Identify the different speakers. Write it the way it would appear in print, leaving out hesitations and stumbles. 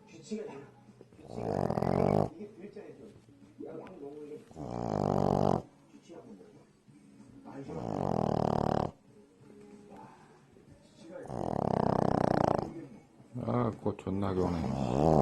Speaker 1: 규칙을 해라. 이게 글자에서 양양농을 규칙하고 뭐고
Speaker 2: 아, 꽃 존나게 오네.